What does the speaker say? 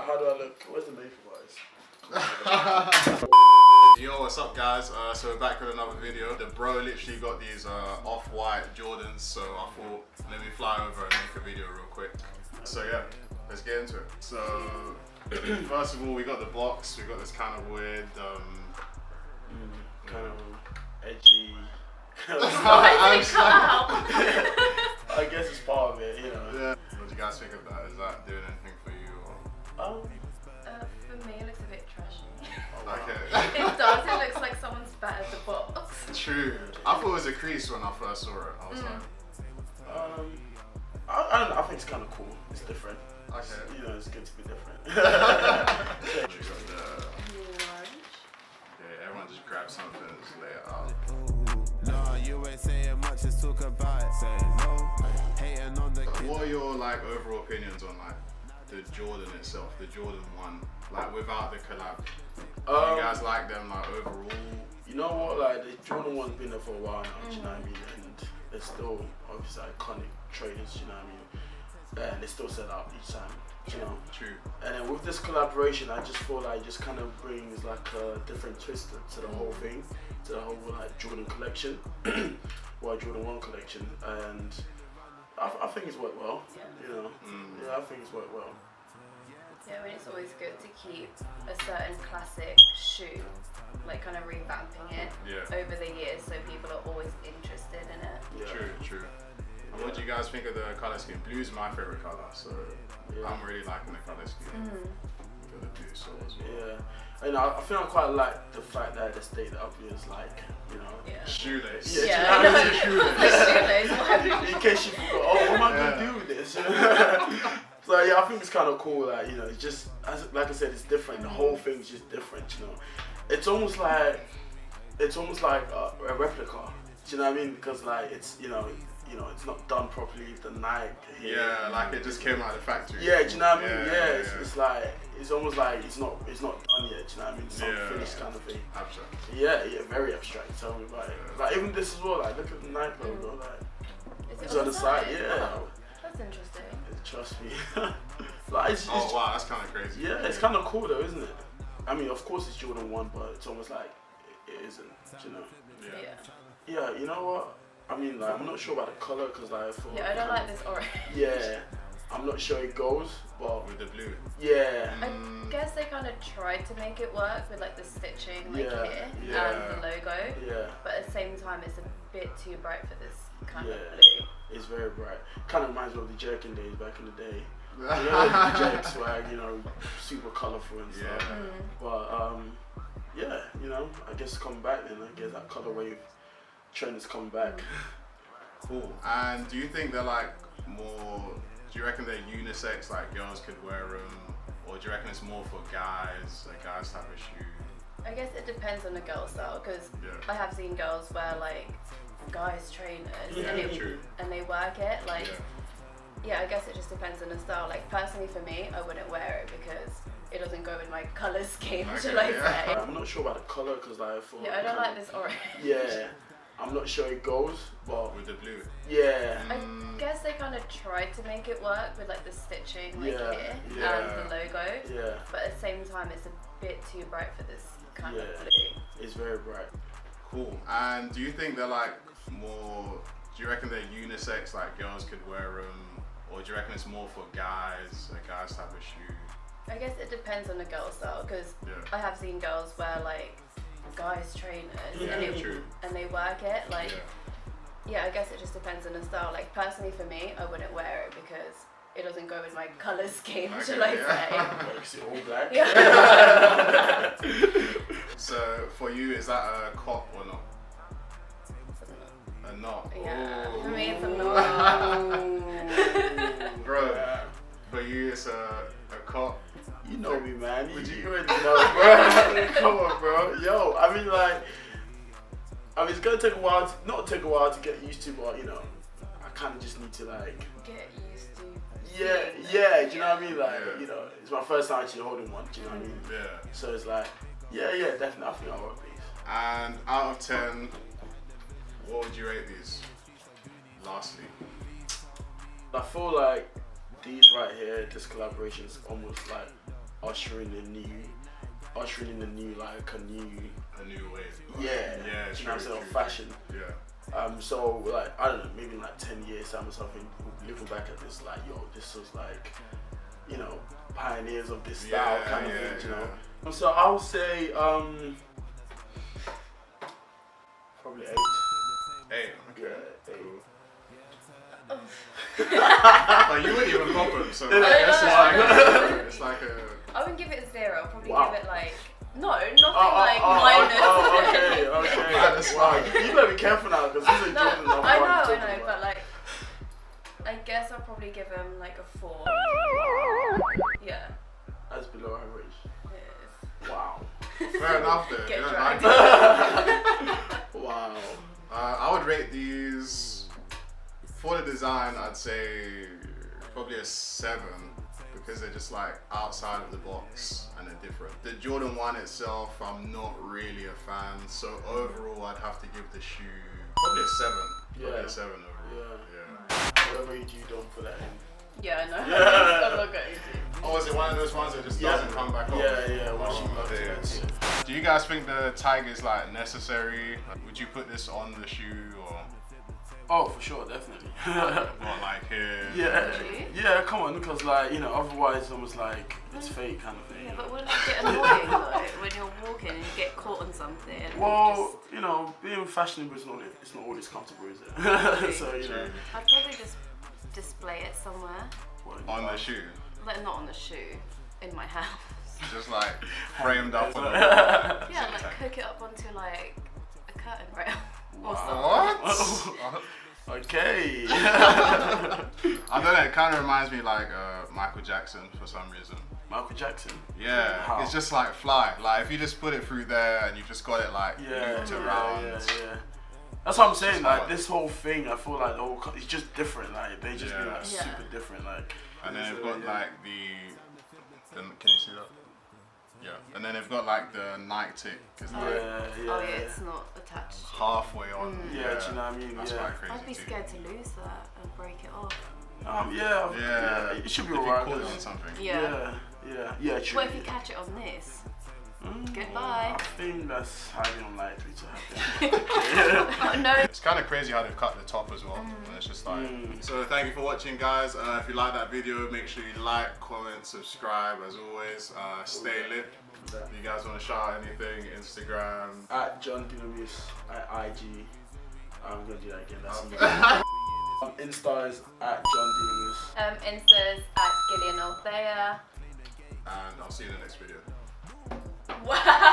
How do I look? Where's the makeup guys? Yo, what's up guys? So we're back with another video. The bro literally got these off-white Jordans, so I thought let me fly over and make a video real quick. So yeah, let's get into it. So first of all, we got the box. We got this kind of weird, kind of edgy. I guess it's part of it, you know. Yeah. What do you guys think of that? Is that doing anything for you? Or? For me, it looks a bit trashy. Okay. It does. It looks like someone's battered the box. True. I thought it was a crease when I first saw it. I was like, I don't know. I think it's kind of cool. It's different. okay. You know, it's good to be different. We got the, everyone just grab something and just lay it out. No, you ain't saying much, just talk about it. Saying no, hating on the kid. What are your like overall opinions on like the Jordan itself, the Jordan 1, like without the collab? Do you guys like them like overall? You know what, like the Jordan 1's been there for a while now, do you know what I mean? And they're still obviously iconic traders, you know what I mean? And they still sell out each time, you know? True. And then with this collaboration, I just feel like it just kind of brings like a different twist to the whole thing, to the whole like Jordan collection, or Jordan 1 collection. And I think it's worked well, you know? Yeah, I think it's worked well. Yeah, I mean, it's always good to keep a certain classic shoe, like kind of revamping it over the years, so people are always interested in it. Yeah. True. And what do you guys think of the color scheme? Blue is my favorite color, so I'm really liking the color scheme. For the blue soles. Yeah. And I think I quite like the fact that they state that up is like, you know, shoelace. Yeah, I know. Shoelace. In case you forgot, oh, what am I gonna do with this? So yeah, I think it's kind of cool. Like, you know, it's just like I said, it's different. The whole thing's just different. You know, it's almost like a replica. Do you know what I mean? Because like it's you know it's not done properly. The Nike. Yeah, like it just came out of the factory. Yeah, do you know what I mean? Yeah, it's like it's almost like it's not done yet. Do you know what I mean? It's some finished kind of thing. Abstract. Yeah, very abstract. Tell me about it. Like even this as well. Like look at the Nike logo. Like it's on the side. Yeah. Oh, that's interesting. Trust me. Like, it's wow, that's kind of crazy. Yeah, it's kind of cool though, isn't it? I mean, of course it's Jordan 1, but it's almost like it isn't. You know? Yeah. You know what? I mean, like I'm not sure about the color because like I thought. Yeah, I don't like this orange. Yeah, I'm not sure it goes, but with the blue. Yeah. I guess they kind of tried to make it work with like the stitching here and the logo. Yeah. But at the same time, it's a bit too bright for this kind of blue. It's very bright. Kind of reminds me of the jerkin days back in the day. You know, the jerk swag, you know, super colorful and stuff. But yeah, you know, I guess it's coming back then. I guess that color wave trend is coming back. Cool. And do you think they're like more? Do you reckon they're unisex, like girls could wear them, or do you reckon it's more for guys, a guys type of shoe? I guess it depends on the girl style, because I have seen girls wear like guys trainers and they work it like. Yeah, I guess it just depends on the style. Like personally for me, I wouldn't wear it because it doesn't go with my colour scheme, should I say. I'm not sure about the colour because like I thought. Yeah, I don't like this orange. Yeah, I'm not sure it goes, but with the blue. Yeah. I guess they kind of tried to make it work with like the stitching here and the logo. Yeah. But at the same time, it's a bit too bright for this kind of blue. It's very bright. Cool. And do you think they're like more? Do you reckon they're unisex, like girls could wear them? Or do you reckon it's more for guys, a guys type of shoe? I guess it depends on the girl style, because I have seen girls wear like guys trainers and they work it like. Yeah, I guess it just depends on the style. Like personally for me, I wouldn't wear it because it doesn't go with my colour scheme, should I say. All black. So for you, is that a cop or not? A knot. Yeah, for me it's a knot. Bro, for you it's a cop. You know me, man. You already know, bro. Come on, bro. Yo, I mean, like, it's gonna take a while. Not take a while to get used to, but you know, I kind of just need to like get used to. Yeah. Do you know what I mean? Like, you know, it's my first time actually holding one. Do you know what I mean? Yeah. So it's like, definitely. I think I'll rock these. And out of 10, what would you rate these? Lastly, I feel like these right here, this collaboration is almost like ushering in the new like a new way. Yeah, true, you know what I'm saying, true, fashion. Yeah. So like I don't know, maybe in like 10 years time or something, looking back at this like, yo, this was like, you know, pioneers of this style kind of thing, you know. So I would say probably 8. 8. Okay. Yeah, 8. Like you wouldn't even pop them, so it's like a. I wouldn't give it a 0. I'll probably Wow. give it like nothing like minus. Okay. Wow. You better be careful now because this is No, Jordan. I know, but like, I guess I'll probably give him like a 4. Yeah. That's below average. It is. Wow. Fair enough then. Get Yeah, dragged. Wow. I would rate these for the design. I'd say probably a 7 because they're just like outside of the box and they're different. The Jordan 1 itself, I'm not really a fan. So overall, I'd have to give the shoe probably a 7. Probably a 7 overall. Yeah. Whatever you do, don't put that in. Yeah, I know. Yeah. I'm not going to. Oh, is it one of those ones that just doesn't come back off? Yeah. Oh, do you guys think the tag is like necessary? Would you put this on the shoe or? Oh, for sure, definitely. What, like here? Yeah, come on, because like, you know, otherwise it's almost like it's fake kind of thing. Yeah, but wouldn't it get annoying though when you're walking and you get caught on something? And Well, you know, being fashionable is not always comfortable, is it? So, you know. I'd probably just display it somewhere. On the shoe? Like not on the shoe, in my house. Just like framed up on the wall. Yeah, like hook it up onto like a curtain rail or something. What? Okay. I don't know, it kind of reminds me like Michael Jackson for some reason. Michael Jackson? Yeah, How? it's just like fly. Like if you just put it through there and you just got it like looped around. Yeah. That's what I'm saying, like this whole thing, I feel like the whole, it's just different, like they just be like super different, like. And then they've got like the, can you see that? Yeah, and then they've got like the night tick. Oh yeah, it's not attached. Halfway on. Yeah, do you know what I mean? That's quite crazy. I'd be scared to lose that and break it off. Yeah, it should be if alright. you caught it on something. Yeah. True. What if you catch it on this? Goodbye. I think that's highly unlikely to happen. Oh, no. It's kind of crazy how they've cut the top as well. And it's just like. So thank you for watching, guys. If you like that video, make sure you like, comment, subscribe. As always, stay lit. If you guys want to shout out anything, Instagram. At John Dinamis at IG. I'm gonna do that again. That's Insta is at John Dinamis. Insta's at Gillian Althea. And I'll see you in the next video. Wow.